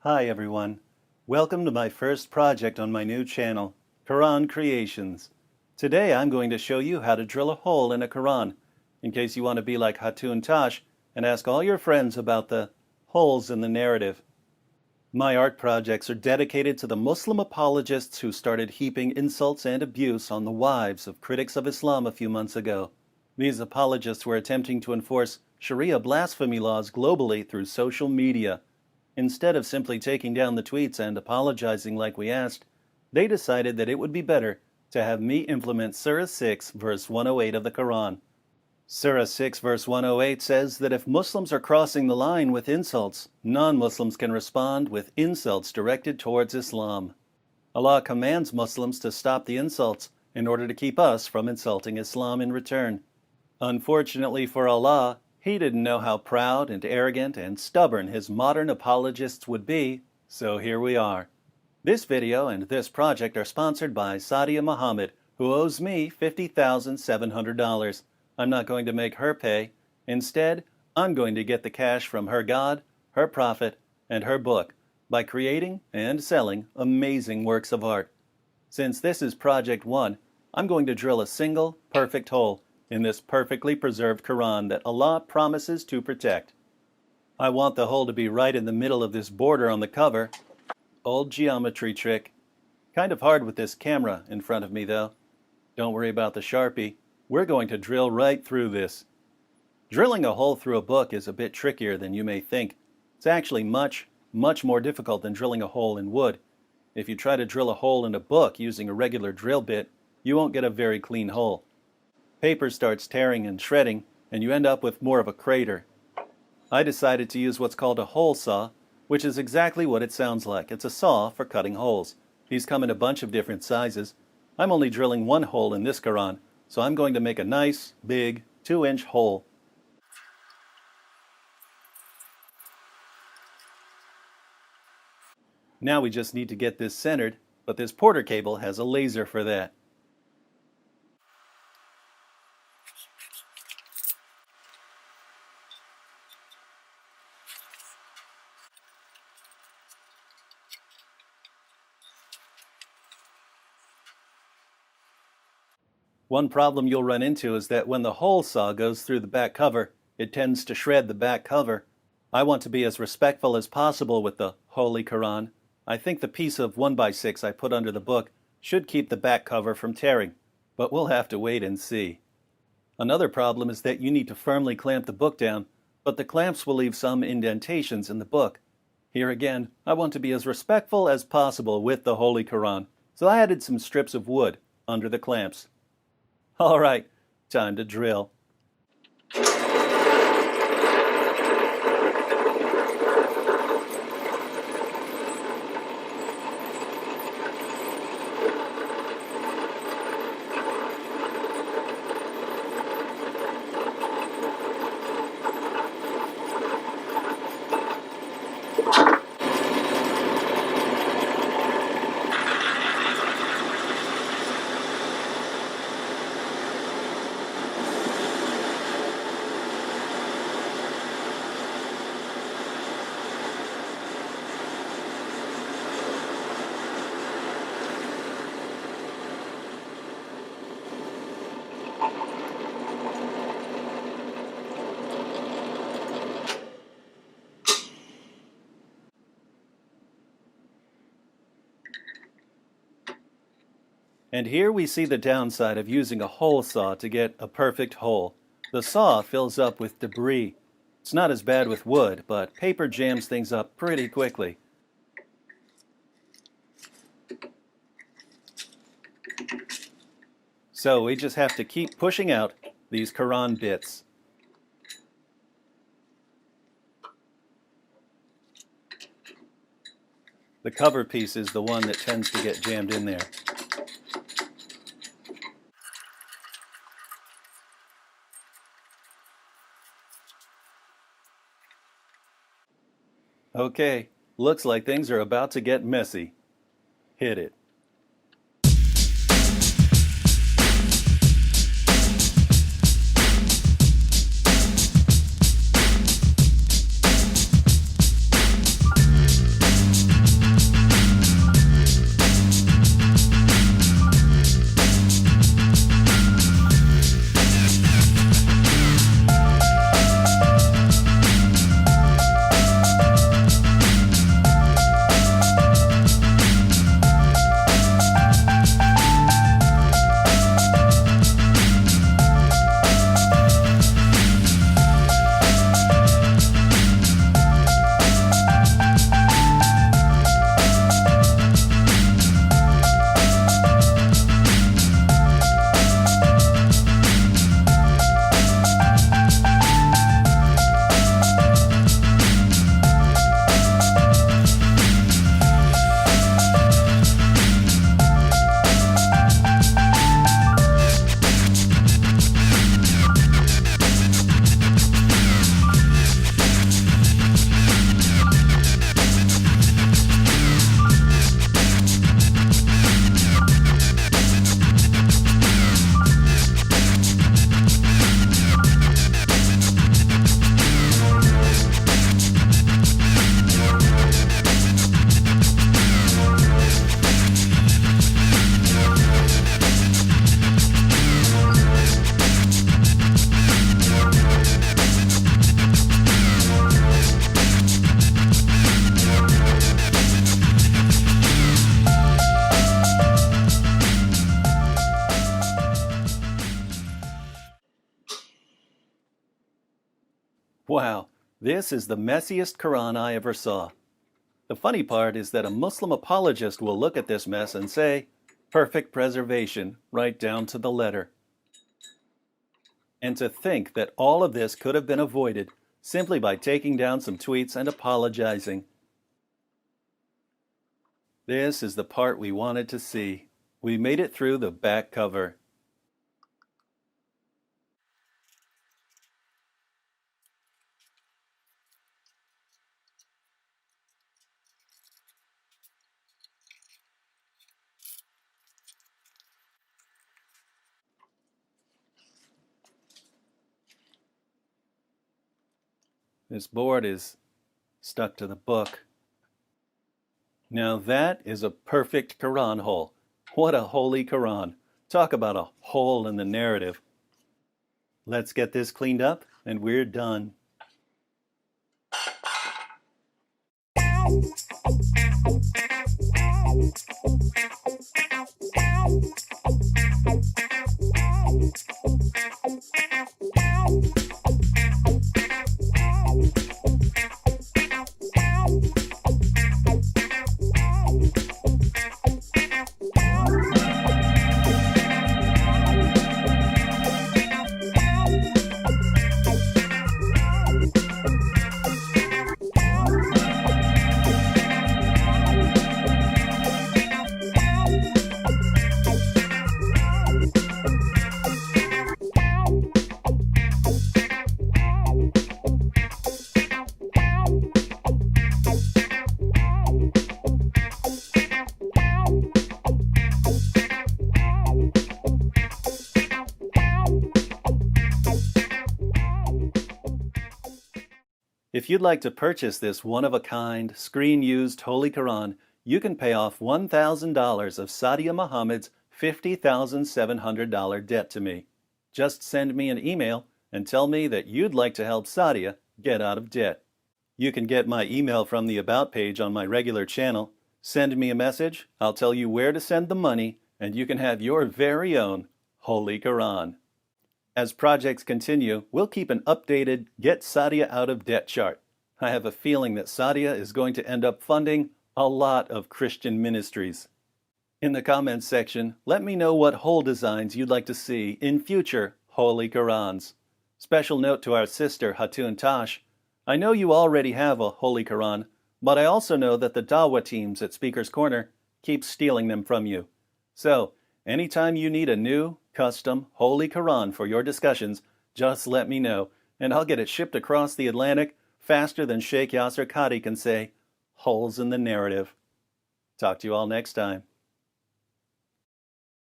Hi everyone. Welcome to my first project on my new channel, Quran Creations. Today I'm going to show you how to drill a hole in a Quran, in case you want to be like Hatun Tash and ask all your friends about the holes in the narrative. My art projects are dedicated to the Muslim apologists who started heaping insults and abuse on the wives of critics of Islam a few months ago. These apologists were attempting to enforce Sharia blasphemy laws globally through social media. Instead of simply taking down the tweets and apologizing like we asked, they decided that it would be better to have me implement Surah 6 verse 108 of the Quran. Surah 6 verse 108 says that if Muslims are crossing the line with insults, non-Muslims can respond with insults directed towards Islam. Allah commands Muslims to stop the insults in order to keep us from insulting Islam in return. Unfortunately for Allah, He didn't know how proud and arrogant and stubborn His modern apologists would be, so here we are. This video and this project are sponsored by Sadia Muhammad, who owes me $50,700. I'm not going to make her pay. Instead, I'm going to get the cash from her God, her prophet, and her book by creating and selling amazing works of art. Since this is Project 1, I'm going to drill a single, perfect hole in this perfectly preserved Quran that Allah promises to protect. I want the hole to be right in the middle of this border on the cover. Old geometry trick. Kind of hard with this camera in front of me though. Don't worry about the Sharpie. We're going to drill right through this. Drilling a hole through a book is a bit trickier than you may think. It's actually much more difficult than drilling a hole in wood. If you try to drill a hole in a book using a regular drill bit, you won't get a very clean hole. Paper starts tearing and shredding, and you end up with more of a crater. I decided to use what's called a hole saw, which is exactly what it sounds like. It's a saw for cutting holes. These come in a bunch of different sizes. I'm only drilling one hole in this Quran, so I'm going to make a nice, big, 2-inch hole. Now we just need to get this centered, but this Porter cable has a laser for that. One problem you'll run into is that when the hole saw goes through the back cover, it tends to shred the back cover. I want to be as respectful as possible with the Holy Quran. I think the piece of 1x6 I put under the book should keep the back cover from tearing, but we'll have to wait and see. Another problem is that you need to firmly clamp the book down, but the clamps will leave some indentations in the book. Here again, I want to be as respectful as possible with the Holy Quran, so I added some strips of wood under the clamps. All right, time to drill. And here we see the downside of using a hole saw to get a perfect hole. The saw fills up with debris. It's not as bad with wood, but paper jams things up pretty quickly. So we just have to keep pushing out these Quran bits. The cover piece is the one that tends to get jammed in there. Okay, looks like things are about to get messy. Hit it. Wow, this is the messiest Quran I ever saw. The funny part is that a Muslim apologist will look at this mess and say, perfect preservation, right down to the letter. And to think that all of this could have been avoided simply by taking down some tweets and apologizing. This is the part we wanted to see. We made it through the back cover. This board is stuck to the book. Now that is a perfect Quran hole. What a holy Quran. Talk about a hole in the narrative. Let's get this cleaned up and we're done. If you'd like to purchase this one-of-a-kind, screen-used Holy Quran, you can pay off $1,000 of Sadia Muhammad's $50,700 debt to me. Just send me an email and tell me that you'd like to help Sadia get out of debt. You can get my email from the About page on my regular channel. Send me a message, I'll tell you where to send the money, and you can have your very own Holy Quran. As projects continue, we'll keep an updated Get Sadia Out of Debt chart. I have a feeling that Sadia is going to end up funding a lot of Christian ministries. In the comments section, let me know what hole designs you'd like to see in future Holy Qurans. Special note to our sister Hatun Tash. I know you already have a Holy Quran, but I also know that the Dawah teams at Speaker's Corner keep stealing them from you. So, anytime you need a new, custom Holy Quran for your discussions, just let me know, and I'll get it shipped across the Atlantic faster than Sheikh Yasser Qadhi can say, holes in the narrative. Talk to you all next time.